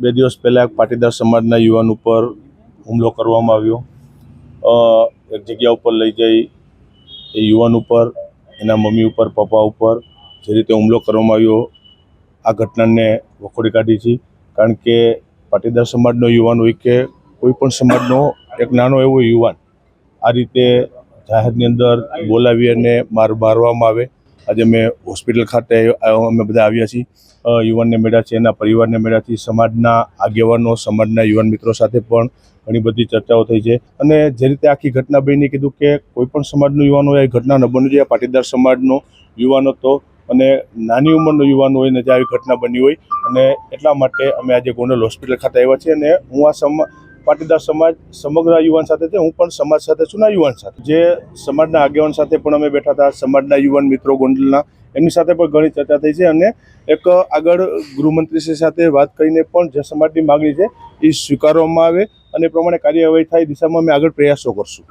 બે દિવસ પહેલાં એક પાટીદાર સમાજના યુવાન ઉપર હુમલો કરવામાં આવ્યો. એક જગ્યા ઉપર લઈ જઈ એ યુવાન ઉપર, એના મમ્મી ઉપર, પપ્પા ઉપર જે રીતે હુમલો કરવામાં આવ્યો, આ ઘટનાને વખોડી કાઢી છે. કારણ કે પાટીદાર સમાજનો યુવાન હોય કે કોઈ પણ સમાજનો એક નાનો એવો યુવાન આ રીતે જાહેરની અંદર બોલાવી અને મારવામાં આવે. આજે મેં હોસ્પિટલ ખાતે અમે બધા આવ્યા છીએ, યુવાનને મળ્યા છે, એના પરિવારને મળ્યા છીએ, સમાજના આગેવાનો, સમાજના યુવાન મિત્રો સાથે પણ ઘણી બધી ચર્ચાઓ થઈ છે. અને જે રીતે આખી ઘટના બની, કીધું કે કોઈ પણ સમાજનો યુવાન હોય એ ઘટના ન બનવી જોઈએ. પાટીદાર સમાજનો યુવાન હતો અને નાની ઉંમરનો યુવાન હોય ને જે આવી ઘટના બની હોય, અને એટલા માટે અમે આજે ગોંડલ હોસ્પિટલ ખાતે આવ્યા છીએ. અને હું આ પાટીદાર સમાજ સમગ્ર યુવાન સાથે છે, હું પણ સમાજ સાથે છું ના યુવાન સાથે, જે સમાજના આગેવાન સાથે પણ અમે બેઠા હતા, સમાજના યુવાન મિત્રો ગોંડલના, એમની સાથે પણ ઘણી ચર્ચા થઈ છે. અને એક આગળ ગૃહમંત્રીશ્રી સાથે વાત કરીને પણ જે સમાજની માગણી છે એ સ્વીકારવામાં આવે અને એ પ્રમાણે કાર્યવાહી થાય દિશામાં અમે આગળ પ્રયાસો કરશું.